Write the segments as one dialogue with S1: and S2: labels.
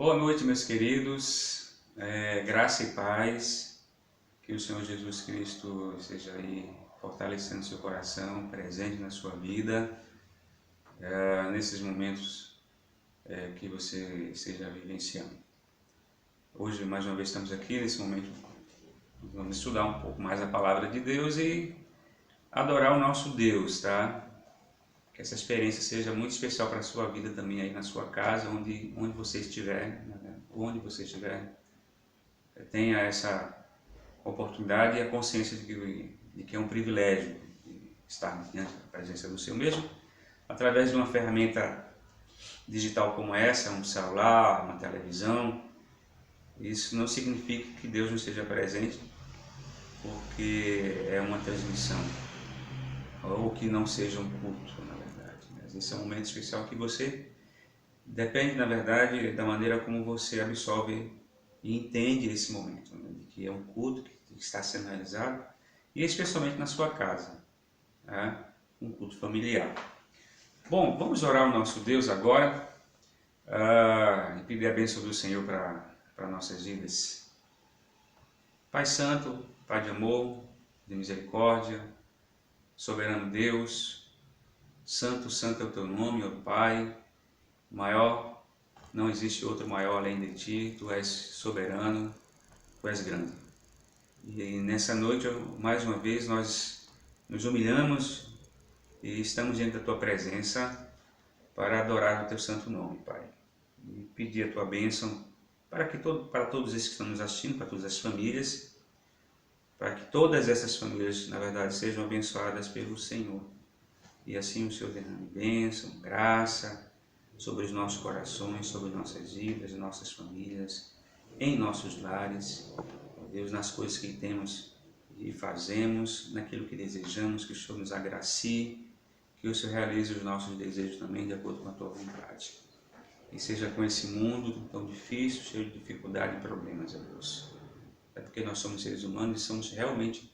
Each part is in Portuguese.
S1: Boa noite, meus queridos. Graça e paz. Que o Senhor Jesus Cristo esteja aí fortalecendo seu coração, presente na sua vida, nesses momentos que você esteja vivenciando. Hoje, mais uma vez, estamos aqui nesse momento. Vamos estudar um pouco mais a palavra de Deus e adorar o nosso Deus, tá? Que essa experiência seja muito especial para a sua vida também aí na sua casa, onde você estiver, né? Onde você estiver, tenha essa oportunidade e a consciência de que é um privilégio estar diante da presença do Senhor, mesmo através de uma ferramenta digital como essa, um celular, uma televisão. Isso não significa que Deus não esteja presente, porque é uma transmissão, ou que não seja um culto, na verdade. Mas esse é um momento especial que você depende, na verdade, da maneira como você absorve e entende esse momento, né? De que é um culto que está sendo realizado, e especialmente na sua casa, né? Um culto familiar. Bom, vamos orar ao nosso Deus agora e pedir a bênção do Senhor para nossas vidas. Pai Santo, Pai de amor, de misericórdia, soberano Deus, santo, santo é o teu nome, ó Pai, maior, não existe outro maior além de ti, tu és soberano, tu és grande. E nessa noite, mais uma vez, nós nos humilhamos e estamos diante da tua presença para adorar o teu santo nome, Pai. E pedir a tua bênção para todos esses que estão nos assistindo, para todas as famílias, para que todas essas famílias, na verdade, sejam abençoadas pelo Senhor. E assim o Senhor derrame bênção, graça sobre os nossos corações, sobre nossas vidas, nossas famílias, em nossos lares, Deus, nas coisas que temos e fazemos, naquilo que desejamos, que o Senhor nos agracie, que o Senhor realize os nossos desejos também de acordo com a tua vontade. E seja com esse mundo tão difícil, cheio de dificuldade e problemas, ó Deus. É porque nós somos seres humanos e somos realmente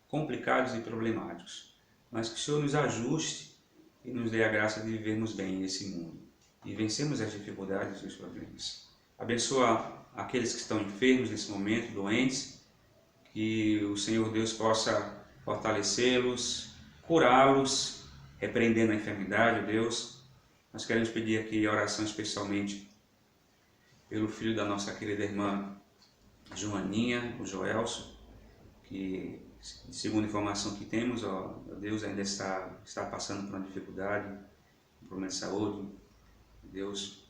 S1: complicados e problemáticos. Mas que o Senhor nos ajuste e nos dê a graça de vivermos bem nesse mundo e vencermos as dificuldades e os problemas. Abençoa aqueles que estão enfermos nesse momento, doentes, que o Senhor Deus possa fortalecê-los, curá-los, repreendendo a enfermidade, ó Deus. Nós queremos pedir aqui a oração especialmente pelo filho da nossa querida irmã Joaninha, o Joelson, que, segundo a informação que temos, ó Deus, ainda está passando por uma dificuldade, um problema de saúde. Deus,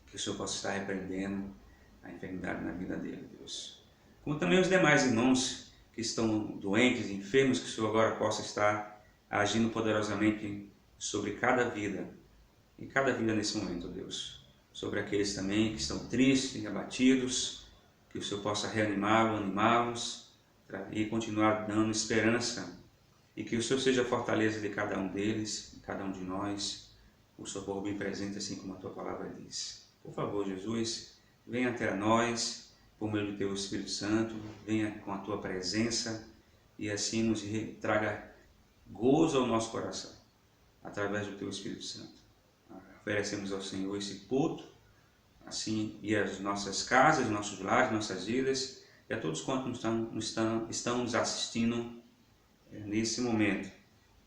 S1: que o Senhor possa estar repreendendo a enfermidade na vida dele, Deus. Como também os demais irmãos que estão doentes, enfermos, que o Senhor agora possa estar agindo poderosamente sobre cada vida, e cada vida nesse momento, Deus. Sobre aqueles também que estão tristes e abatidos, que o Senhor possa reanimá-los, animá-los e continuar dando esperança, e que o Senhor seja a fortaleza de cada um deles, de cada um de nós, o socorro bem presente, assim como a tua palavra diz. Por favor, Jesus, venha até nós, por meio do teu Espírito Santo, venha com a tua presença e assim nos traga gozo ao nosso coração, através do teu Espírito Santo. Oferecemos ao Senhor esse culto, assim, e as nossas casas, nossos lares, nossas vidas, e a todos quantos estão nos assistindo nesse momento.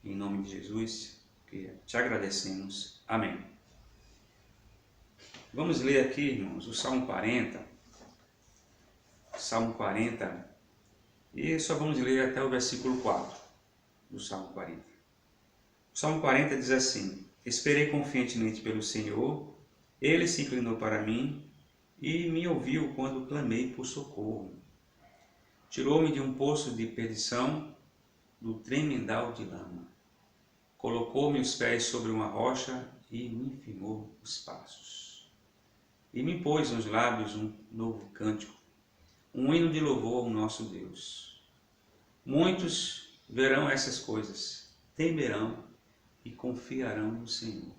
S1: Em nome de Jesus, que te agradecemos. Amém. Vamos ler aqui, irmãos, o Salmo 40. Salmo 40, e só vamos ler até o versículo 4 do Salmo 40. O Salmo 40 diz assim: Esperei confiantemente pelo Senhor, Ele se inclinou para mim e me ouviu quando clamei por socorro. Tirou-me de um poço de perdição, do tremendal de lama. Colocou-me os pés sobre uma rocha e me firmou os passos. E me pôs nos lábios um novo cântico, um hino de louvor ao nosso Deus. Muitos verão essas coisas, temerão e confiarão no Senhor.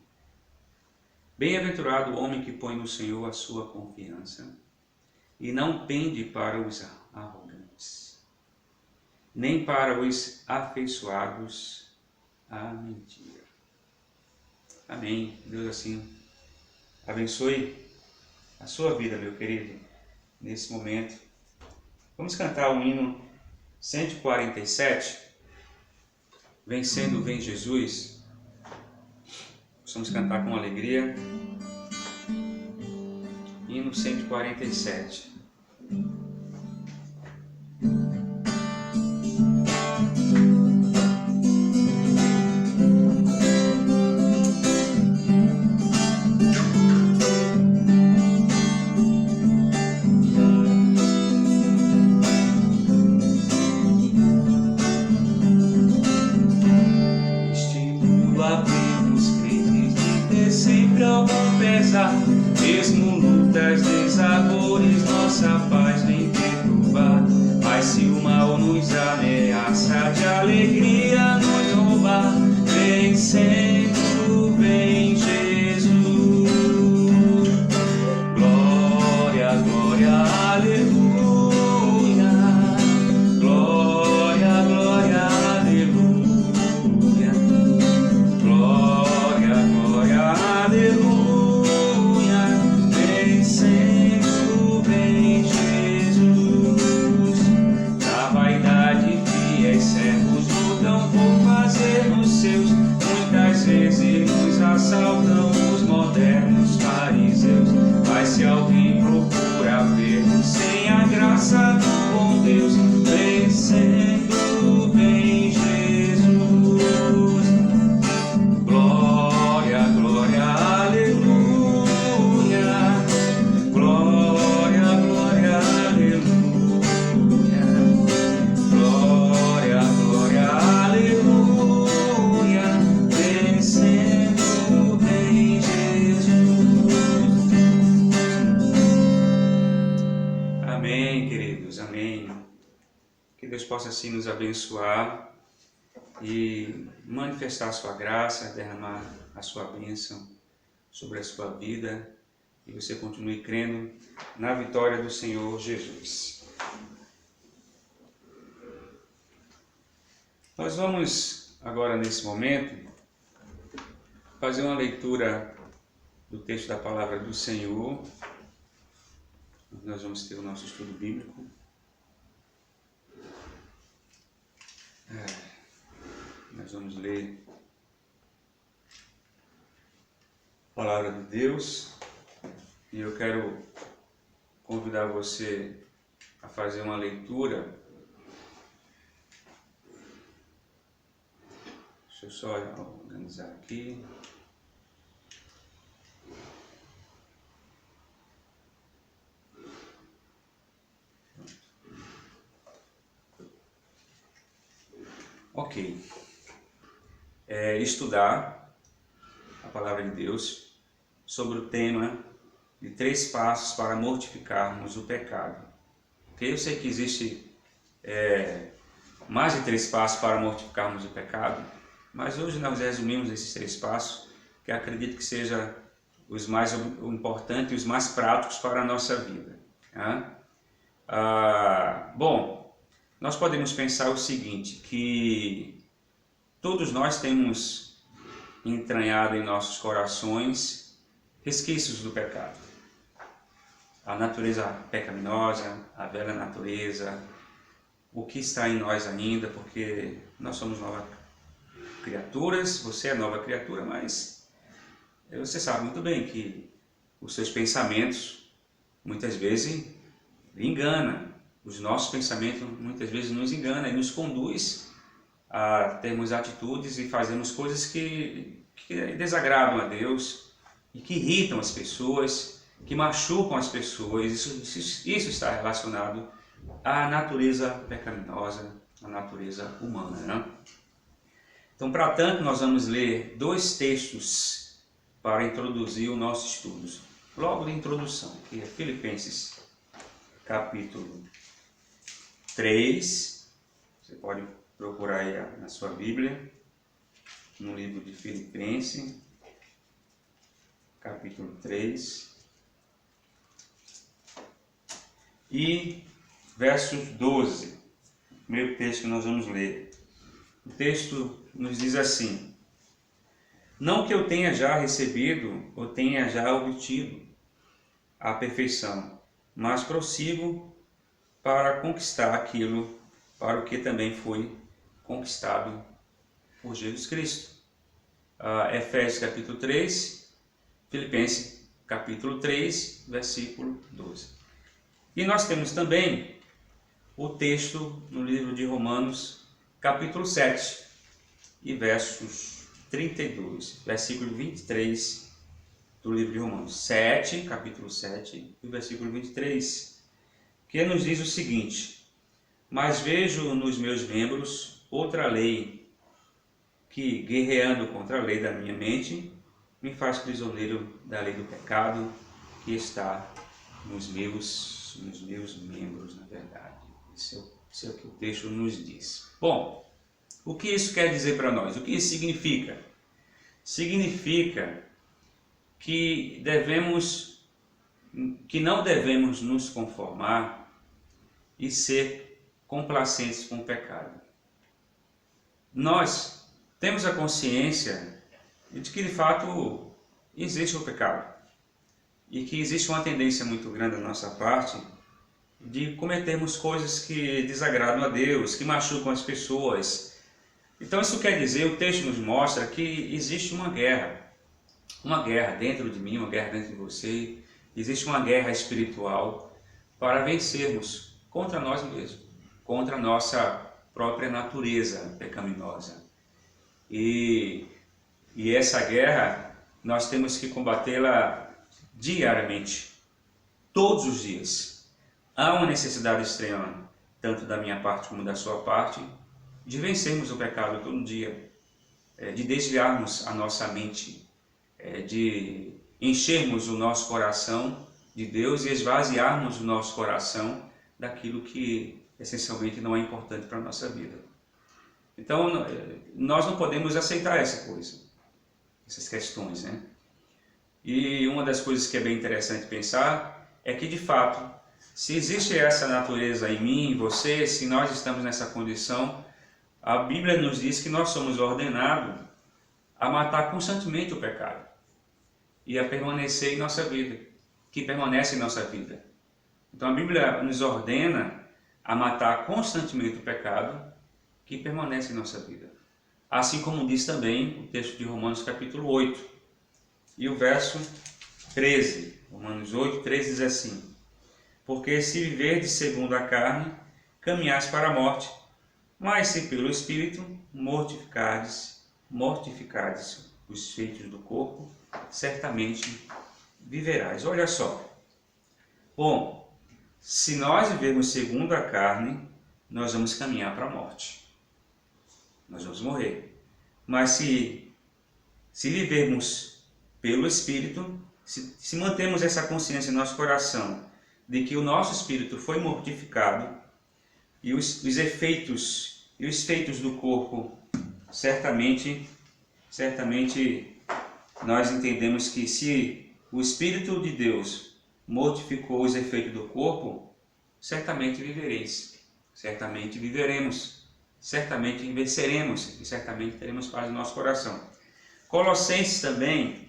S1: Bem-aventurado o homem que põe no Senhor a sua confiança e não pende para os arrogantes, nem para os afeiçoados à mentira. Amém. Deus assim abençoe a sua vida, meu querido, nesse momento. Vamos cantar o hino 147, Vencendo Vem Jesus. Vamos cantar com alegria. Hino 147.
S2: Mesmo lutas, desabores, nossa paz vem perturbar. Mas se o mal nos ameaça, de alegria nos roubar, vencendo vem Jesus. Glória, glória, aleluia. Glória, glória, aleluia. Glória, glória, aleluia. Muitas vezes nos assaltam os modernos fariseus. Mas se alguém procura ver-nos sem a graça do bom Deus, vencendo vem Jesus. Glória, glória, aleluia. Glória, glória, aleluia. Glória, glória, aleluia.
S1: Amém, queridos, amém. Que Deus possa assim nos abençoar e manifestar a sua graça, derramar a sua bênção sobre a sua vida e você continue crendo na vitória do Senhor Jesus. Nós vamos agora, nesse momento, fazer uma leitura do texto da palavra do Senhor. Nós vamos ter o nosso estudo bíblico. Nós vamos ler a palavra de Deus e eu quero convidar você a fazer uma leitura. Deixa eu só organizar aqui. Ok. Estudar a palavra de Deus sobre o tema de 3 passos para mortificarmos o pecado. Ok? Eu sei que existe mais de 3 passos para mortificarmos o pecado, mas hoje nós resumimos esses 3 passos, que acredito que sejam os mais importantes e os mais práticos para a nossa vida. Bom, nós podemos pensar o seguinte, que todos nós temos entranhado em nossos corações resquícios do pecado. A natureza pecaminosa, a velha natureza, o que está em nós ainda, porque nós somos novas criaturas, você é nova criatura, mas você sabe muito bem que os seus pensamentos muitas vezes lhe enganam. Os nossos pensamentos muitas vezes nos enganam e nos conduz a termos atitudes e fazermos coisas que desagradam a Deus e que irritam as pessoas, que machucam as pessoas. Isso está relacionado à natureza pecaminosa, à natureza humana, né? Então, para tanto, nós vamos ler 2 textos para introduzir o nosso estudo. Logo de introdução, que é Filipenses, capítulo 3, você pode procurar aí na sua Bíblia, no livro de Filipenses, capítulo 3, e versos 12, o primeiro texto que nós vamos ler. O texto nos diz assim: não que eu tenha já recebido ou tenha já obtido, à perfeição, mas prossigo para conquistar aquilo para o que também foi conquistado por Jesus Cristo. Efésios capítulo 3, Filipenses capítulo 3, versículo 12. E nós temos também o texto no livro de Romanos, capítulo 7, e versos 32, versículo 23 do livro de Romanos. 7, capítulo 7, e versículo 23, que nos diz o seguinte: mas vejo nos meus membros outra lei, que, guerreando contra a lei da minha mente, me faz prisioneiro da lei do pecado que está nos meus membros, na verdade. Isso é o que o texto nos diz. Bom, o que isso quer dizer para nós? O que isso significa? Significa que não devemos nos conformar e ser complacentes com o pecado. Nós temos a consciência de que de fato existe o pecado e que existe uma tendência muito grande da nossa parte de cometermos coisas que desagradam a Deus, que machucam as pessoas. Então isso quer dizer, o texto nos mostra que existe uma guerra dentro de mim, uma guerra dentro de você, existe uma guerra espiritual para vencermos contra nós mesmos, contra a nossa própria natureza pecaminosa. E essa guerra nós temos que combatê-la diariamente, todos os dias. Há uma necessidade extrema, tanto da minha parte como da sua parte, de vencermos o pecado todo dia, de desviarmos a nossa mente, de enchermos o nosso coração de Deus e esvaziarmos o nosso coração daquilo que essencialmente não é importante para a nossa vida. Então, nós não podemos aceitar essas questões, né? E uma das coisas que é bem interessante pensar é que, de fato, se existe essa natureza em mim, em você, se nós estamos nessa condição, a Bíblia nos diz que nós somos ordenados a matar constantemente o pecado e a permanecer em nossa vida, que permanece em nossa vida. Então a Bíblia nos ordena a matar constantemente o pecado que permanece em nossa vida. Assim como diz também o texto de Romanos capítulo 8 e o verso 13. Romanos 8, 13 diz assim: porque se viverdes segundo a carne, caminhais para a morte, mas se pelo Espírito mortificardes os feitos do corpo, certamente viverás. Olha só. Bom, se nós vivermos segundo a carne, nós vamos caminhar para a morte. Nós vamos morrer. Mas se vivermos pelo Espírito, se mantemos essa consciência em nosso coração de que o nosso espírito foi mortificado e os efeitos do corpo, certamente nós entendemos que se o Espírito de Deus mortificou os efeitos do corpo, certamente vivereis, certamente viveremos, certamente venceremos e certamente teremos paz no nosso coração. Colossenses também,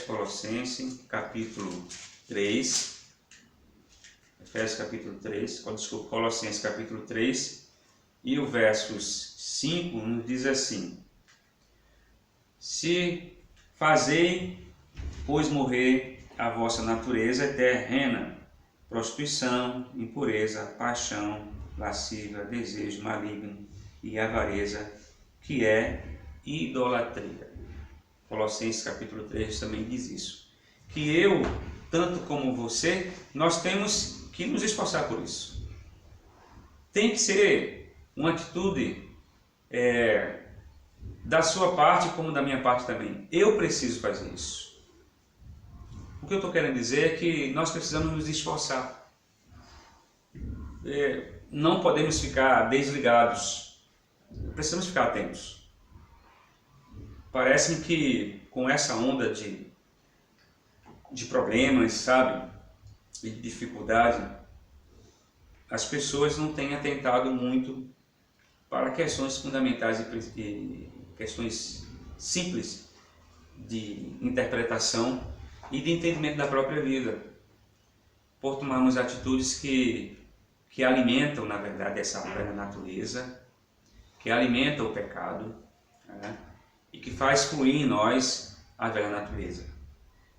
S1: Colossenses capítulo 3, Colossenses capítulo 3 e o versos 5 nos diz assim: se fazei, pois, morrer a vossa natureza terrena, prostituição, impureza, paixão, lascívia, desejo maligno e avareza, que é idolatria. Colossenses capítulo 3 também diz isso. Que eu, tanto como você, nós temos que nos esforçar por isso. Tem que ser uma atitude da sua parte como da minha parte também. Eu preciso fazer isso. O que eu estou querendo dizer é que nós precisamos nos esforçar. Não podemos ficar desligados. Precisamos ficar atentos. Parece que com essa onda de problemas, sabe, e de dificuldade, as pessoas não têm atentado muito para questões fundamentais e questões simples de interpretação e de entendimento da própria vida, por tomarmos atitudes que alimentam, na verdade, essa velha natureza, que alimenta o pecado, né? E que faz fluir em nós a velha natureza.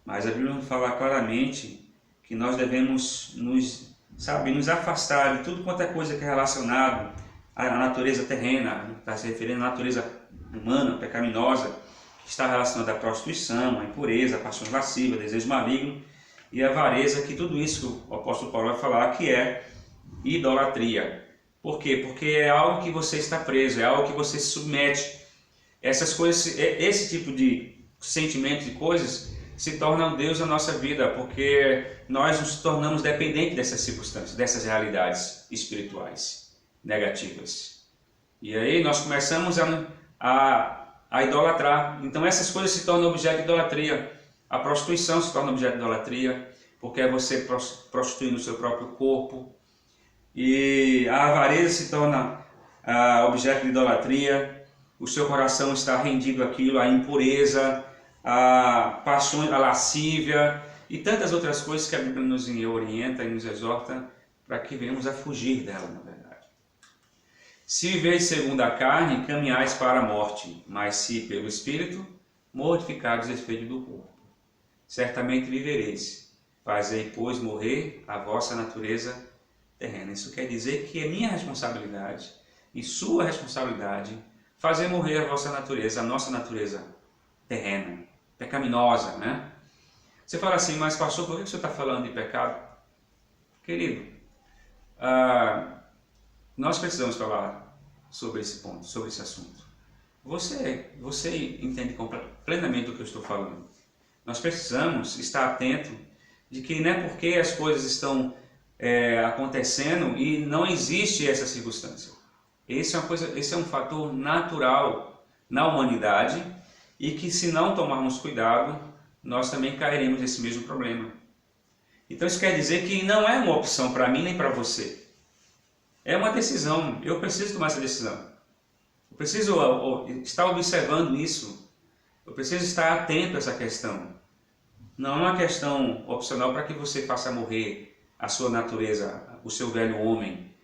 S1: Mas a Bíblia nos fala claramente que nós devemos nos afastar de tudo quanto é coisa que é relacionado à natureza terrena, está se referindo à natureza humana, pecaminosa, que está relacionada à prostituição, à impureza, à paixão lasciva, desejo maligno e à avareza, que tudo isso o apóstolo Paulo vai falar que é idolatria. Por quê? Porque é algo que você está preso, é algo que você se submete. Essas coisas, esse tipo de sentimento de coisas se tornam Deus na nossa vida, porque nós nos tornamos dependentes dessas circunstâncias, dessas realidades espirituais negativas. E aí nós começamos a idolatrar. Então essas coisas se tornam objeto de idolatria. A prostituição se torna objeto de idolatria, porque é você prostituindo o seu próprio corpo. E a avareza se torna objeto de idolatria. O seu coração está rendido àquilo, à impureza, à paixão, à lascívia e tantas outras coisas que a Bíblia nos orienta e nos exorta para que venhamos a fugir dela, na verdade. Se viveis segundo a carne, caminhais para a morte, mas se pelo Espírito mortificares os efeitos do corpo, certamente vivereis. Fazei, pois, morrer a vossa natureza terrena. Isso quer dizer que é minha responsabilidade e sua responsabilidade fazer morrer a vossa natureza, a nossa natureza terrena, pecaminosa, né? Você fala assim, mas pastor, por que você está falando de pecado? Querido, nós precisamos falar sobre esse ponto, sobre esse assunto. Você entende plenamente o que eu estou falando. Nós precisamos estar atento de que não é porque as coisas estão acontecendo e não existe essa circunstância. Esse é um fator natural na humanidade e que, se não tomarmos cuidado, nós também cairemos nesse mesmo problema. Então isso quer dizer que não é uma opção para mim nem para você. É uma decisão. Eu preciso tomar essa decisão. Eu preciso estar observando isso. Eu preciso estar atento a essa questão. Não é uma questão opcional para que você faça morrer a sua natureza, o seu velho homem.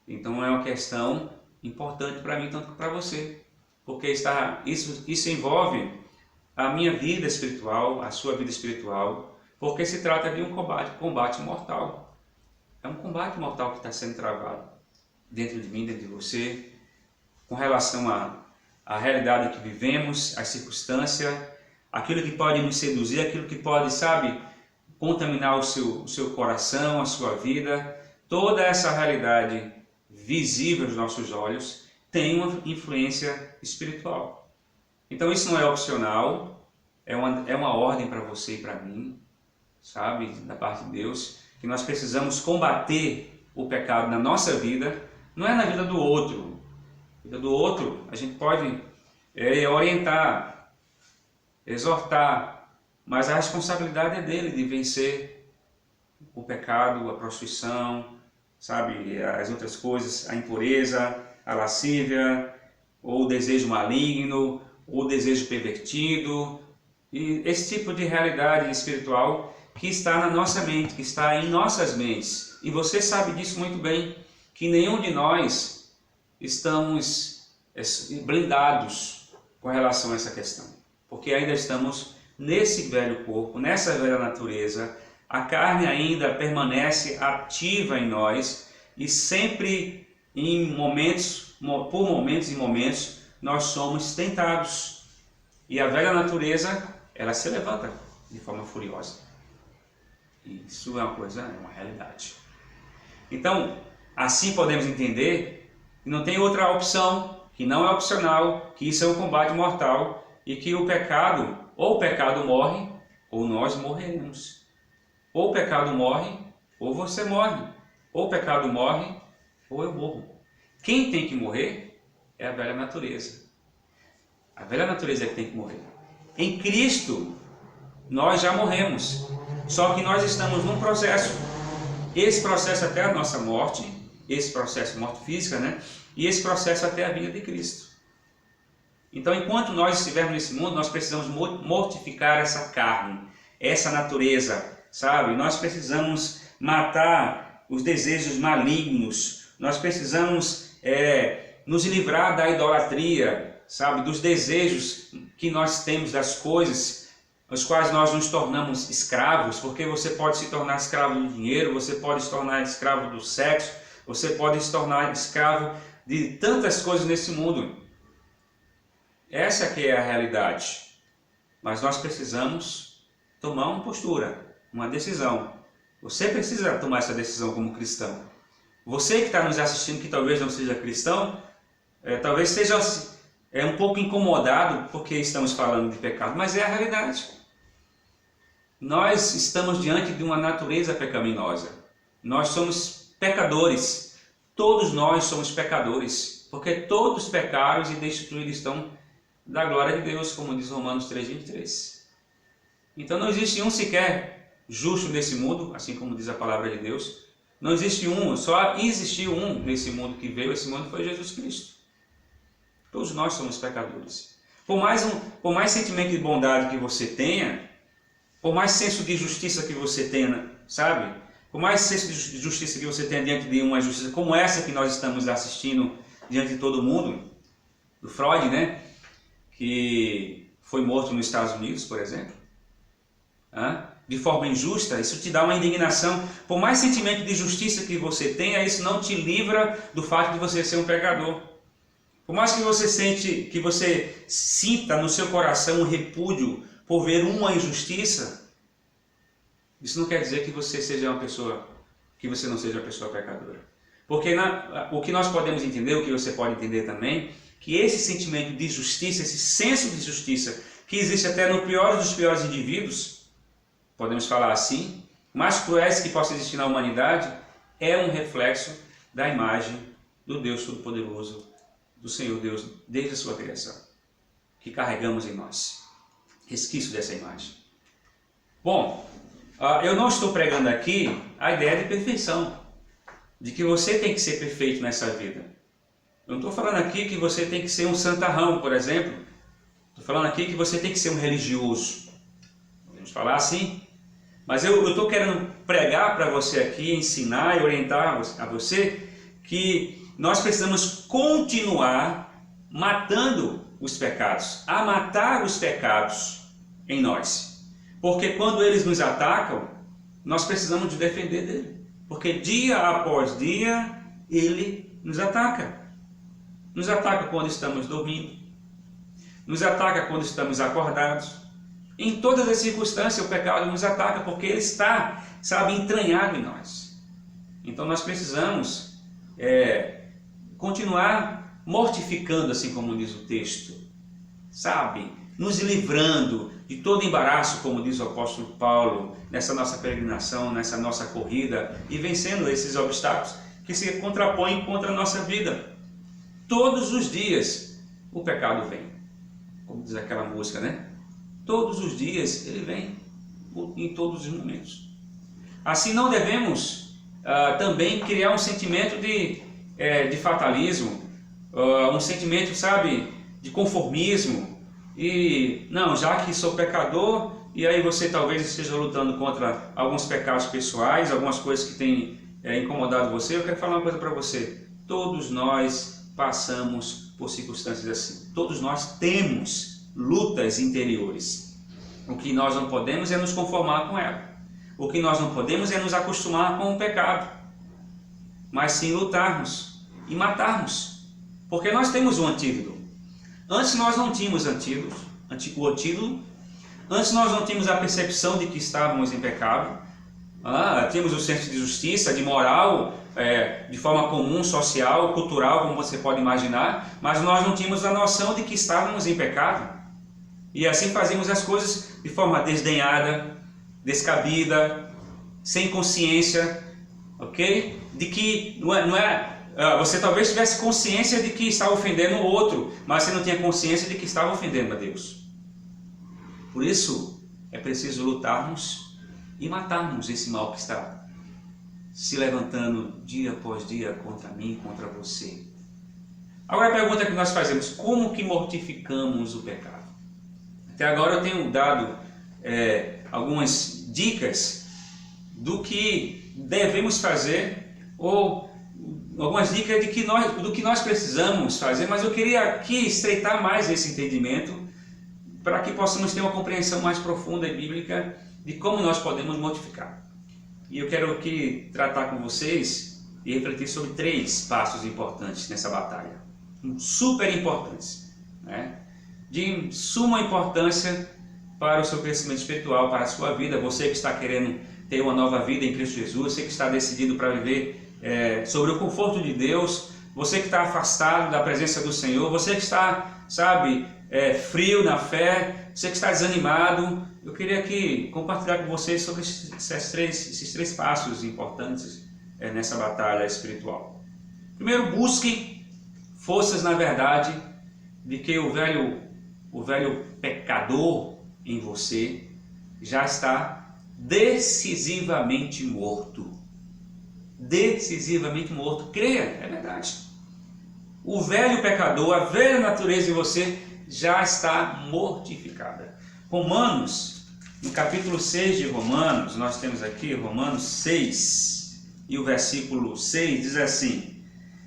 S1: Então é uma questão importante para mim, tanto que para você. Porque isso envolve a minha vida espiritual, a sua vida espiritual, porque se trata de um combate mortal. É um combate mortal que está sendo travado dentro de mim, dentro de você, com relação à realidade que vivemos, às circunstâncias, aquilo que pode nos seduzir, aquilo que pode, contaminar o seu coração, a sua vida. Toda essa realidade visível aos nossos olhos tem uma influência espiritual. Então isso não é opcional, é uma ordem para você e para mim, da parte de Deus, que nós precisamos combater o pecado na nossa vida, não é na vida do outro. Na vida do outro a gente pode orientar, exortar, mas a responsabilidade é dele de vencer o pecado, a prostituição, as outras coisas, a impureza, a lascívia, ou o desejo maligno, ou o desejo pervertido, e esse tipo de realidade espiritual que está na nossa mente, que está em nossas mentes. E você sabe disso muito bem, que nenhum de nós estamos blindados com relação a essa questão, porque ainda estamos nesse velho corpo, nessa velha natureza. A carne ainda permanece ativa em nós e sempre por momentos e momentos nós somos tentados. E a velha natureza, ela se levanta de forma furiosa. Isso é uma realidade. Então, assim podemos entender que não tem outra opção, que não é opcional, que isso é um combate mortal e que ou o pecado morre, ou nós morreremos. Ou o pecado morre, ou você morre. Ou o pecado morre, ou eu morro. Quem tem que morrer é a velha natureza. A velha natureza é que tem que morrer. Em Cristo, nós já morremos. Só que nós estamos num processo. Esse processo até a nossa morte, esse processo de morte física, e esse processo até a vinda de Cristo. Então, enquanto nós estivermos nesse mundo, nós precisamos mortificar essa carne, essa natureza, sabe? Nós precisamos matar os desejos malignos, nós precisamos nos livrar da idolatria, sabe? Dos desejos que nós temos das coisas, os quais nós nos tornamos escravos, porque você pode se tornar escravo do dinheiro, você pode se tornar escravo do sexo, você pode se tornar escravo de tantas coisas nesse mundo. Essa que é a realidade. Mas nós precisamos tomar uma postura, uma decisão. Você precisa tomar essa decisão como cristão. Você que está nos assistindo, que talvez não seja cristão, talvez seja um pouco incomodado porque estamos falando de pecado, mas é a realidade. Nós estamos diante de uma natureza pecaminosa. Nós somos pecadores. Todos nós somos pecadores, porque todos pecaram e destituídos estão da glória de Deus, como diz Romanos 3:23. Então não existe um sequer justo nesse mundo, assim como diz a palavra de Deus. Não existe um, só existiu um nesse mundo que veio, esse mundo foi Jesus Cristo. Todos nós somos pecadores. Por mais sentimento de bondade que você tenha, por mais senso de justiça que você tenha, sabe? Por mais senso de justiça que você tenha diante de uma justiça como essa que nós estamos assistindo diante de todo mundo, do Freud, né? Que foi morto nos Estados Unidos, por exemplo, de forma injusta, isso te dá uma indignação. Por mais sentimento de justiça que você tenha, isso não te livra do fato de você ser um pecador. Por mais que você sinta no seu coração um repúdio por ver uma injustiça, isso não quer dizer que você não seja uma pessoa pecadora. Porque o que nós podemos entender, o que você pode entender também, que esse sentimento de justiça, esse senso de justiça, que existe até no pior dos piores indivíduos, podemos falar assim, mais cruéis que possa existir na humanidade, é um reflexo da imagem do Deus Todo-Poderoso, do Senhor Deus, desde a sua criação, que carregamos em nós. Resquício dessa imagem. Bom, eu não estou pregando aqui a ideia de perfeição, de que você tem que ser perfeito nessa vida. Eu não estou falando aqui que você tem que ser um santarrão, por exemplo. Estou falando aqui que você tem que ser um religioso. Podemos falar assim. Mas eu estou querendo pregar para você aqui, ensinar e orientar a você que nós precisamos continuar matando os pecados, a matar os pecados em nós. Porque quando eles nos atacam, nós precisamos de defender dele. Porque dia após dia, ele nos ataca. Nos ataca quando estamos dormindo, nos ataca quando estamos acordados. Em todas as circunstâncias o pecado nos ataca porque ele está, entranhado em nós. Então nós precisamos continuar mortificando, assim como diz o texto, nos livrando de todo embaraço, como diz o apóstolo Paulo, nessa nossa peregrinação, nessa nossa corrida, e vencendo esses obstáculos que se contrapõem contra a nossa vida. Todos os dias o pecado vem, como diz aquela música, né? Todos os dias ele vem, em todos os momentos. Assim não devemos também criar um sentimento de fatalismo, um sentimento, de conformismo. E não, já que sou pecador, e aí você talvez esteja lutando contra alguns pecados pessoais, algumas coisas que têm incomodado você. Eu quero falar uma coisa para você. Todos nós passamos por circunstâncias assim. Todos nós temos lutas interiores. O que nós não podemos é nos conformar com ela. O que nós não podemos é nos acostumar com o pecado. Mas sim lutarmos e matarmos. Porque nós temos um antídoto. Antes nós não tínhamos o antídoto. Antes nós não tínhamos a percepção de que estávamos em pecado. Tínhamos o senso de justiça, de moral, de forma comum, social, cultural, como você pode imaginar, mas nós não tínhamos a noção de que estávamos em pecado. E assim fazíamos as coisas de forma desdenhada, descabida, sem consciência, ok? De que você talvez tivesse consciência de que estava ofendendo o outro, mas você não tinha consciência de que estava ofendendo a Deus. Por isso é preciso lutarmos e matarmos esse mal que está se levantando dia após dia contra mim, contra você. Agora a pergunta que nós fazemos: como que mortificamos o pecado? Até agora eu tenho dado algumas dicas do que devemos fazer, ou algumas dicas do que nós precisamos fazer, mas eu queria aqui estreitar mais esse entendimento para que possamos ter uma compreensão mais profunda e bíblica de como nós podemos mortificar. E eu quero aqui tratar com vocês e refletir sobre 3 passos importantes nessa batalha, super importantes, né? De suma importância para o seu crescimento espiritual, para a sua vida. Você que está querendo ter uma nova vida em Cristo Jesus, você que está decidido para viver sobre o conforto de Deus, você que está afastado da presença do Senhor, você que está, frio na fé, você que está desanimado, eu queria aqui compartilhar com vocês sobre esses três passos importantes nessa batalha espiritual. Primeiro, busque forças na verdade de que o velho pecador em você já está decisivamente morto. Decisivamente morto. Creia, é verdade. O velho pecador, a velha natureza em você já está mortificada. Romanos, no capítulo 6 de Romanos, nós temos aqui Romanos 6, e o versículo 6 diz assim: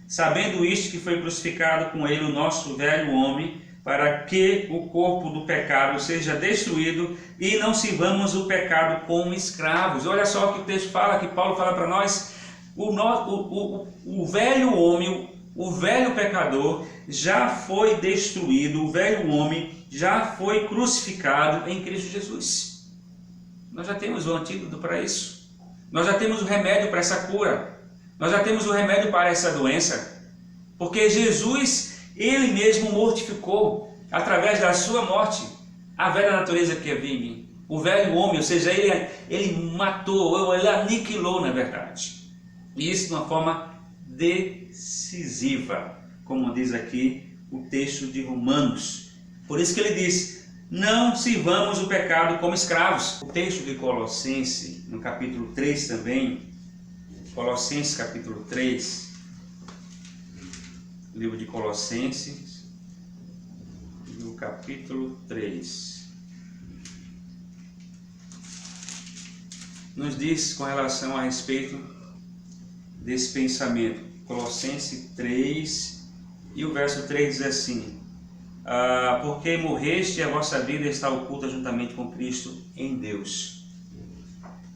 S1: sabendo isto, que foi crucificado com ele o nosso velho homem, para que o corpo do pecado seja destruído e não sirvamos o pecado como escravos. Olha só o que o texto fala, que Paulo fala para nós. O velho homem, o velho pecador já foi destruído, o velho homem já foi crucificado em Cristo Jesus. Nós já temos o antídoto para isso. Nós já temos o remédio para essa cura. Nós já temos o remédio para essa doença. Porque Jesus, Ele mesmo mortificou, através da sua morte, a velha natureza que havia em mim. O velho homem, ou seja, ele matou, ele aniquilou na verdade. E isso de uma forma decisiva, como diz aqui o texto de Romanos. Por isso que ele diz: não sirvamos o pecado como escravos. O texto de Colossenses, no capítulo 3 também, Colossenses capítulo 3, livro de Colossenses, no capítulo 3, nos diz com relação a respeito desse pensamento. Colossenses 3, e o verso 3 diz assim: porque morreste e a vossa vida está oculta juntamente com Cristo em Deus.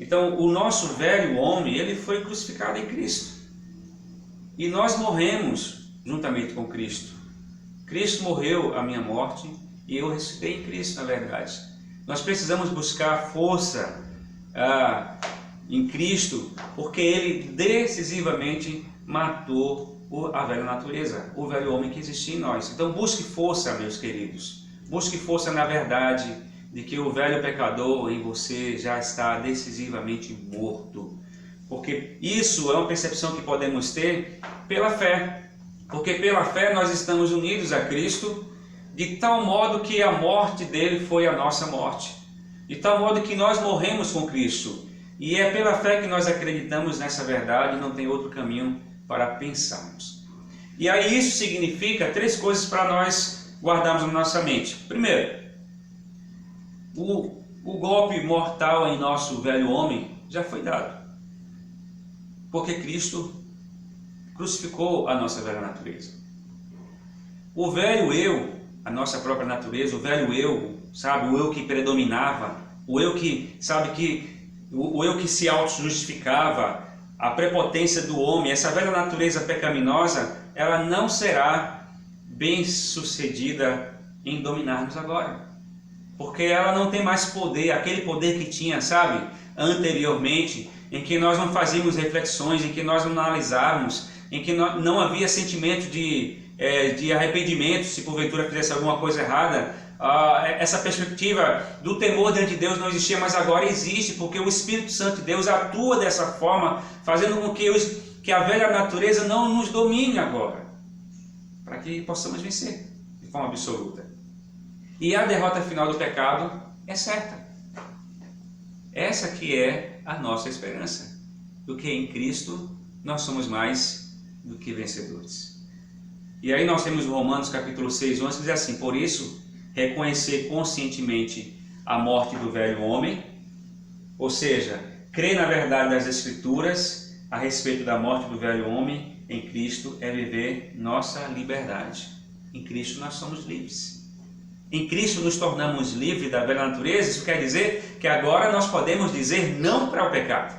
S1: Então, o nosso velho homem, ele foi crucificado em Cristo. E nós morremos juntamente com Cristo. Cristo morreu a minha morte e eu ressuscitei em Cristo, na verdade. Nós precisamos buscar força em Cristo, porque Ele decisivamente matou a velha natureza, o velho homem que existia em nós. Então busque força, meus queridos. Busque força na verdade de que o velho pecador em você já está decisivamente morto. Porque isso é uma percepção que podemos ter pela fé. Porque pela fé nós estamos unidos a Cristo, de tal modo que a morte dele foi a nossa morte. De tal modo que nós morremos com Cristo. E é pela fé que nós acreditamos nessa verdade, não tem outro caminho para pensarmos. E aí isso significa 3 coisas para nós guardarmos na nossa mente. Primeiro, o golpe mortal em nosso velho homem já foi dado. Porque Cristo crucificou a nossa velha natureza. O velho eu, a nossa própria natureza, o velho eu, o eu que predominava, o eu que, o eu que se auto-justificava, a prepotência do homem, essa velha natureza pecaminosa, ela não será bem sucedida em dominar-nos agora. Porque ela não tem mais poder, aquele poder que tinha, anteriormente, em que nós não fazíamos reflexões, em que nós não analisávamos, em que não havia sentimento de arrependimento se porventura fizesse alguma coisa errada. Essa perspectiva do temor diante de Deus não existia, mas agora existe, porque o Espírito Santo de Deus atua dessa forma, fazendo com que a velha natureza não nos domine agora, para que possamos vencer de forma absoluta. E a derrota final do pecado é certa. Essa que é a nossa esperança, porque em Cristo nós somos mais do que vencedores. E aí nós temos Romanos capítulo 6, 11, que diz assim: por isso, reconhecer conscientemente a morte do velho homem Ou seja, crer na verdade das Escrituras a respeito da morte do velho homem em Cristo é viver nossa liberdade. Em Cristo nós somos livres. Em Cristo nos tornamos livres da velha natureza. Isso quer dizer que agora nós podemos dizer não para o pecado.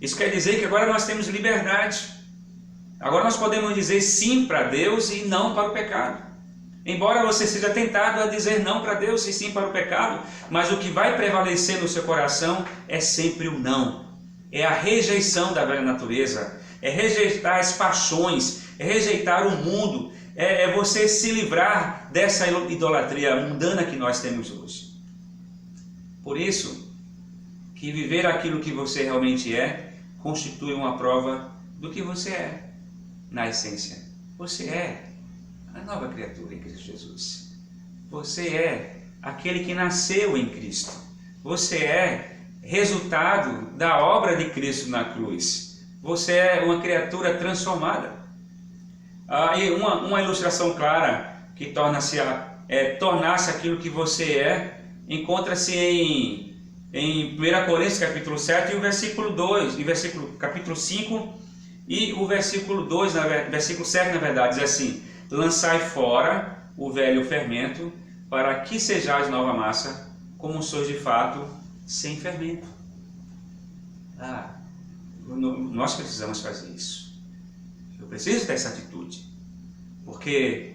S1: Isso quer dizer que agora nós temos liberdade. Agora nós podemos dizer sim para Deus e não para o pecado. Embora você seja tentado a dizer não para Deus e sim para o pecado, mas o que vai prevalecer no seu coração é sempre o não. É a rejeição da velha natureza, é rejeitar as paixões, é rejeitar o mundo, é você se livrar dessa idolatria mundana que nós temos hoje. Por isso, que viver aquilo que você realmente é, constitui uma prova do que você é, na essência. Você é a nova criatura em Cristo Jesus. Você é aquele que nasceu em Cristo. Você é resultado da obra de Cristo na cruz. Você é uma criatura transformada. E uma ilustração clara que tornar-se aquilo que você é, encontra-se em 1 Coríntios capítulo 7 e o versículo 2, capítulo 5 e o versículo 2, versículo 7 na verdade, diz assim: lançai fora o velho fermento, para que sejais nova massa, como sois de fato, sem fermento. Nós precisamos fazer isso. Eu preciso dessa atitude, porque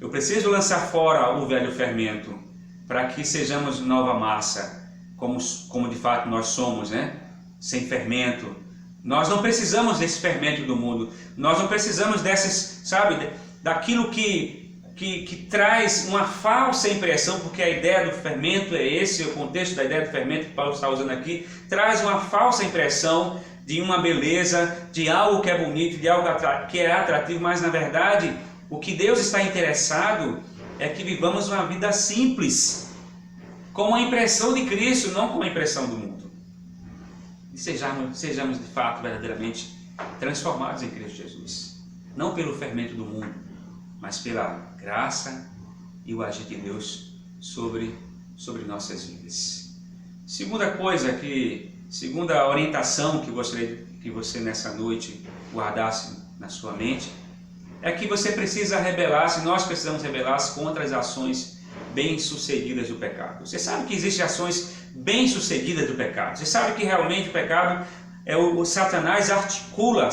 S1: eu preciso lançar fora o velho fermento, para que sejamos nova massa, como de fato nós somos, né? Sem fermento. Nós não precisamos desse fermento do mundo. Nós não precisamos daquilo que traz uma falsa impressão, porque a ideia do fermento é esse, o contexto da ideia do fermento que Paulo está usando aqui, traz uma falsa impressão de uma beleza, de algo que é bonito, de algo que é atrativo, mas na verdade o que Deus está interessado é que vivamos uma vida simples, com a impressão de Cristo, não com a impressão do mundo. E sejamos de fato verdadeiramente transformados em Cristo Jesus, não pelo fermento do mundo, mas pela graça e o agir de Deus sobre nossas vidas. Segunda orientação que gostaria que você nessa noite guardasse na sua mente, é que você precisa rebelar-se, nós precisamos rebelar-se contra as ações bem-sucedidas do pecado. Você sabe que existem ações bem-sucedidas do pecado. Você sabe que realmente o pecado o Satanás articula,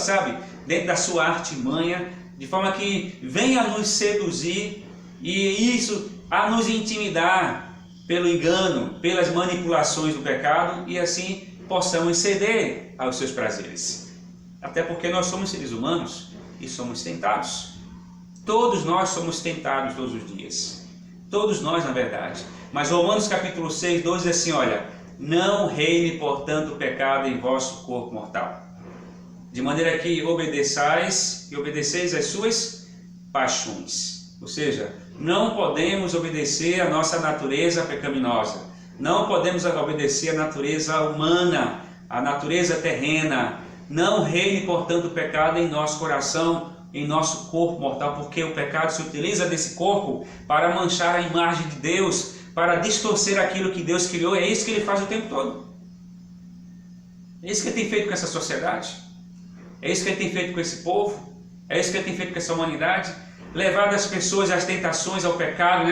S1: dentro da sua artimanha, de forma que venha nos seduzir e isso a nos intimidar pelo engano, pelas manipulações do pecado, e assim possamos ceder aos seus prazeres. Até porque nós somos seres humanos e somos tentados. Todos nós somos tentados todos os dias. Todos nós, na verdade. Mas Romanos capítulo 6, 12 diz assim, olha: não reine, portanto, o pecado em vosso corpo mortal, de maneira que obedeceis às suas paixões. Ou seja, não podemos obedecer à nossa natureza pecaminosa. Não podemos obedecer à natureza humana, à natureza terrena. Não reine, portanto, o pecado em nosso coração, em nosso corpo mortal, porque o pecado se utiliza desse corpo para manchar a imagem de Deus, para distorcer aquilo que Deus criou. É isso que ele faz o tempo todo. É isso que ele tem feito com essa sociedade. É isso que ele tem feito com esse povo. É isso que ele tem feito com essa humanidade. Levado as pessoas às tentações, ao pecado,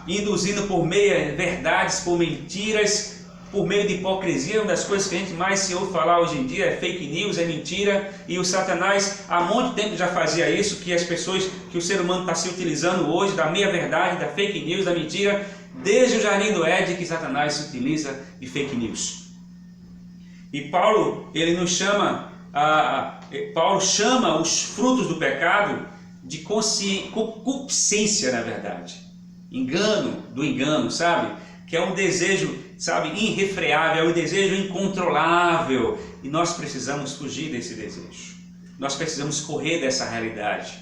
S1: induzindo por meia-verdades, por mentiras, por meio de hipocrisia. Uma das coisas que a gente mais se ouve falar hoje em dia é fake news, é mentira. E o Satanás há muito tempo já fazia isso, que o ser humano está se utilizando hoje da meia-verdade, da fake news, da mentira, desde o jardim do Éden que Satanás se utiliza de fake news. E Paulo, Paulo chama os frutos do pecado de concupiscência, na verdade. Engano, que é um desejo, irrefreável, é um desejo incontrolável. E nós precisamos fugir desse desejo. Nós precisamos correr dessa realidade.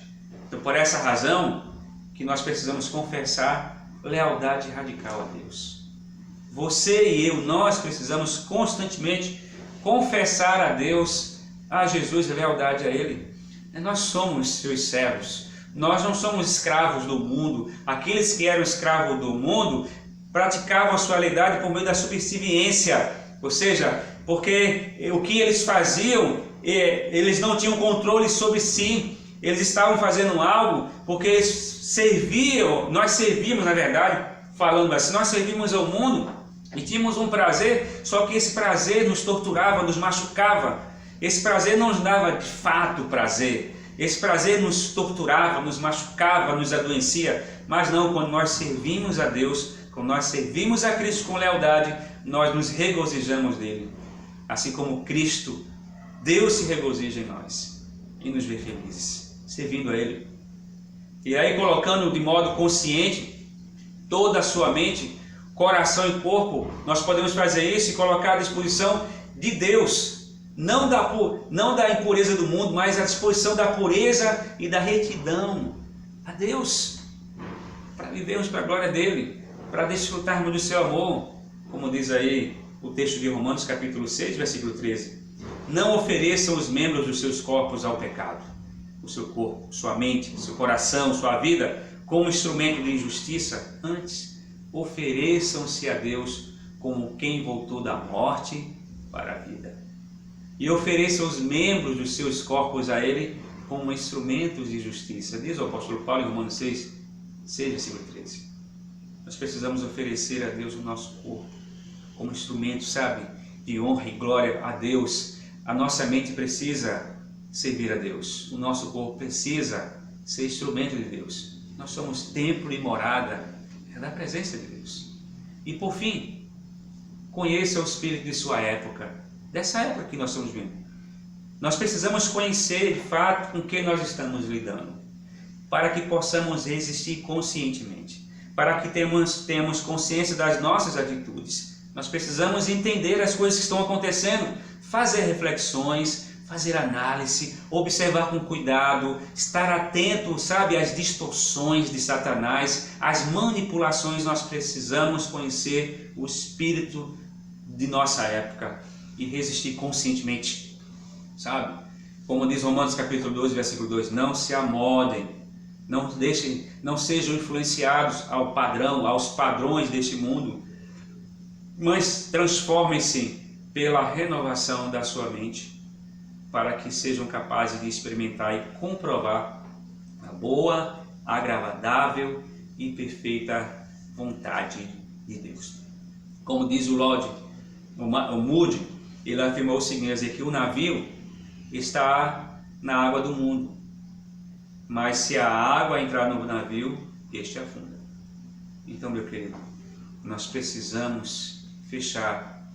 S1: Então, por essa razão, que nós precisamos confessar lealdade radical a Deus. Você e eu, nós precisamos constantemente confessar a Deus, a Jesus, lealdade a Ele. Nós somos seus servos. Nós não somos escravos do mundo. Aqueles que eram escravos do mundo praticavam a sua lealdade por meio da subserviência, ou seja, porque o que eles faziam, eles não tinham controle sobre si, eles estavam fazendo algo porque eles serviam, nós servíamos, na verdade, falando assim, nós servíamos ao mundo e tínhamos um prazer, só que esse prazer nos torturava, nos machucava. Esse prazer não nos dava de fato prazer. Esse prazer nos torturava, nos machucava, nos adoecia. Mas não, quando nós servimos a Deus, quando nós servimos a Cristo com lealdade, nós nos regozijamos dele. Assim como Cristo, Deus se regozija em nós e nos vê felizes, servindo a Ele. E aí, colocando de modo consciente toda a sua mente, coração e corpo, nós podemos fazer isso e colocar à disposição de Deus. Não da impureza do mundo, mas à disposição da pureza e da retidão a Deus, para vivermos para a glória dele, para desfrutarmos do seu amor, como diz aí o texto de Romanos capítulo 6, versículo 13. Não ofereçam os membros dos seus corpos ao pecado, o seu corpo, sua mente, seu coração, sua vida, como instrumento de injustiça. Antes, ofereçam-se a Deus como quem voltou da morte para a vida. E ofereçam os membros dos seus corpos a Ele como instrumentos de justiça. Diz o apóstolo Paulo em Romanos 6, versículo 13. Nós precisamos oferecer a Deus o nosso corpo como instrumento, sabe, de honra e glória a Deus. A nossa mente precisa servir a Deus. O nosso corpo precisa ser instrumento de Deus. Nós somos templo e morada da presença de Deus. E por fim, conheça o espírito de sua época. Dessa época que nós estamos vivendo. Nós precisamos conhecer de fato com que nós estamos lidando, para que possamos resistir conscientemente, para que tenhamos consciência das nossas atitudes. Nós precisamos entender as coisas que estão acontecendo, fazer reflexões, fazer análise, observar com cuidado, estar atento, sabe, às distorções de Satanás, às manipulações. Nós precisamos conhecer o espírito de nossa época e resistir conscientemente, sabe? Como diz Romanos capítulo 12, versículo 2, não se amodem, não sejam influenciados ao padrão, aos padrões deste mundo, mas transformem-se pela renovação da sua mente, para que sejam capazes de experimentar e comprovar a boa, agradável e perfeita vontade de Deus. Como diz o Moody, ele afirmou o seguinte, que o navio está na água do mundo, mas se a água entrar no navio, este afunda. Então, meu querido, nós precisamos fechar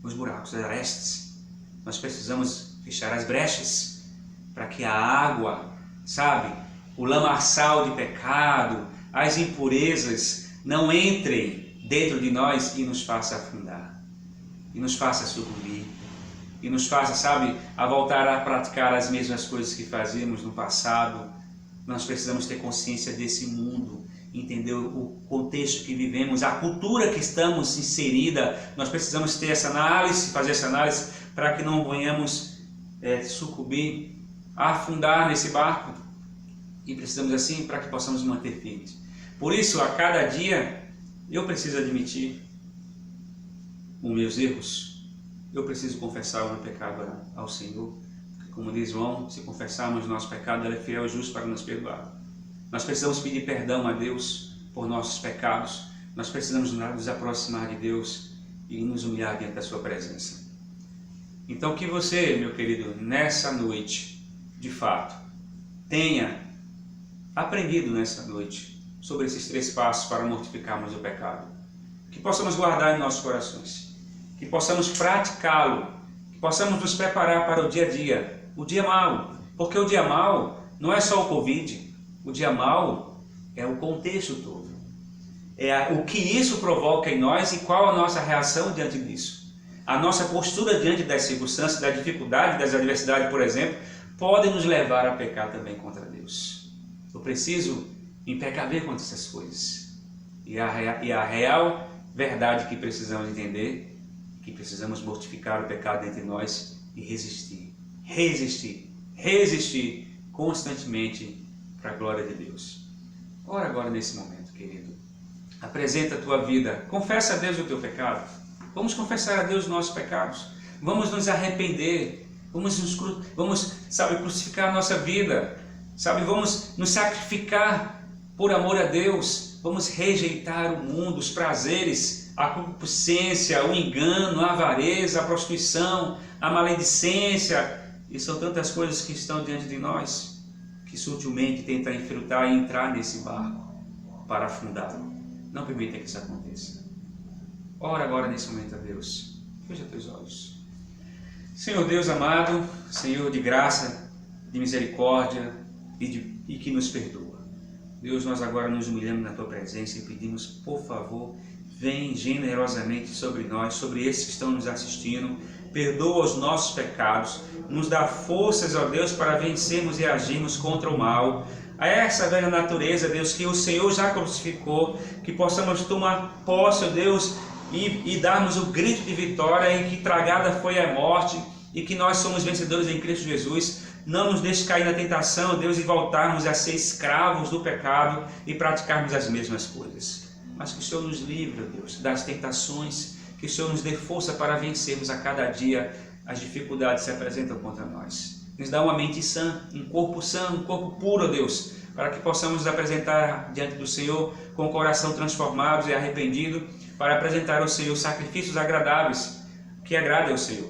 S1: os buracos, as arestas, nós precisamos fechar as brechas, para que a água, sabe, o lamaçal de pecado, as impurezas não entrem dentro de nós e nos faça afundar, e nos faça sucumbir, e nos faça, sabe, a voltar a praticar as mesmas coisas que fazíamos no passado. Nós precisamos ter consciência desse mundo, entender o contexto que vivemos, a cultura que estamos inserida. Nós precisamos ter essa análise, fazer essa análise, para que não venhamos sucumbir, afundar nesse barco, e precisamos assim para que possamos manter firmes. Por isso, a cada dia, eu preciso admitir os meus erros, eu preciso confessar o meu pecado ao Senhor, porque, como diz João, se confessarmos o nosso pecado, Ele é fiel e justo para nos perdoar. Nós precisamos pedir perdão a Deus por nossos pecados, nós precisamos nos aproximar de Deus e nos humilhar diante da sua presença. Então, que você, meu querido, nessa noite, de fato, tenha aprendido nessa noite sobre esses 3 passos para mortificarmos o pecado. Que possamos guardar em nossos corações, que possamos praticá-lo, que possamos nos preparar para o dia mau, porque o dia mau não é só o Covid, o dia mau é o contexto todo, é o que isso provoca em nós e qual a nossa reação diante disso. A nossa postura diante das circunstâncias, da dificuldade, das adversidades, por exemplo, pode nos levar a pecar também contra Deus. Eu preciso me precaver contra essas coisas. E a real verdade que precisamos entender, que precisamos mortificar o pecado entre nós e resistir constantemente para a glória de Deus. Ora agora nesse momento, querido, Apresenta a tua vida. Confessa a Deus o teu pecado. Vamos confessar a Deus os nossos pecados. Vamos nos arrepender. Vamos, sabe, crucificar a nossa vida. Sabe, vamos nos sacrificar por amor a Deus. Vamos rejeitar o mundo, os prazeres, a concupiscência, o engano, a avareza, a prostituição, a maledicência. E são tantas coisas que estão diante de nós, que sutilmente tentam infiltrar e entrar nesse barco para afundá-lo. Não permita que isso aconteça. Ora agora nesse momento a Deus. Fecha teus olhos. Senhor Deus amado, Senhor de graça, de misericórdia e que nos perdoa. Deus, nós agora nos humilhamos na Tua presença e pedimos, por favor, vem generosamente sobre nós, sobre esses que estão nos assistindo. Perdoa os nossos pecados, nos dá forças, ó Deus, para vencermos e agirmos contra o mal. A essa velha natureza, Deus, que o Senhor já crucificou, que possamos tomar posse, ó Deus, e darmos o grito de vitória em que tragada foi a morte e que nós somos vencedores em Cristo Jesus. Não nos deixe cair na tentação, Deus, e voltarmos a ser escravos do pecado e praticarmos as mesmas coisas. Mas que o Senhor nos livre, Deus, das tentações, que o Senhor nos dê força para vencermos a cada dia as dificuldades que se apresentam contra nós. Nos dá uma mente sã, um corpo puro, Deus, para que possamos nos apresentar diante do Senhor com o coração transformado e arrependido, para apresentar ao Senhor sacrifícios agradáveis, que agradem ao Senhor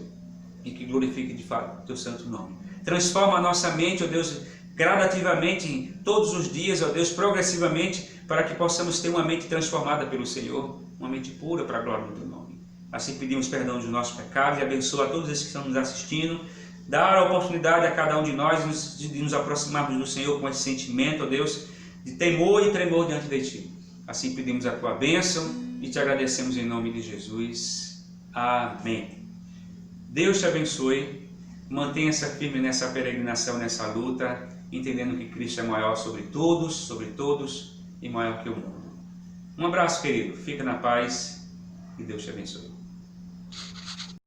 S1: e que glorifique de fato o Teu santo nome. Transforma a nossa mente, ó Deus, gradativamente, todos os dias, ó Deus, progressivamente, para que possamos ter uma mente transformada pelo Senhor, uma mente pura para a glória do Teu nome. Assim pedimos perdão dos nossos pecados e abençoa a todos esses que estão nos assistindo. Dar a oportunidade a cada um de nós de nos aproximarmos do Senhor com esse sentimento, ó Deus, de temor e tremor diante de Ti. Assim pedimos a Tua bênção e Te agradecemos em nome de Jesus. Amém. Deus te abençoe. Mantenha-se firme nessa peregrinação, nessa luta, entendendo que Cristo é maior sobre todos e maior que o mundo. Um abraço, querido. Fica na paz e Deus te abençoe.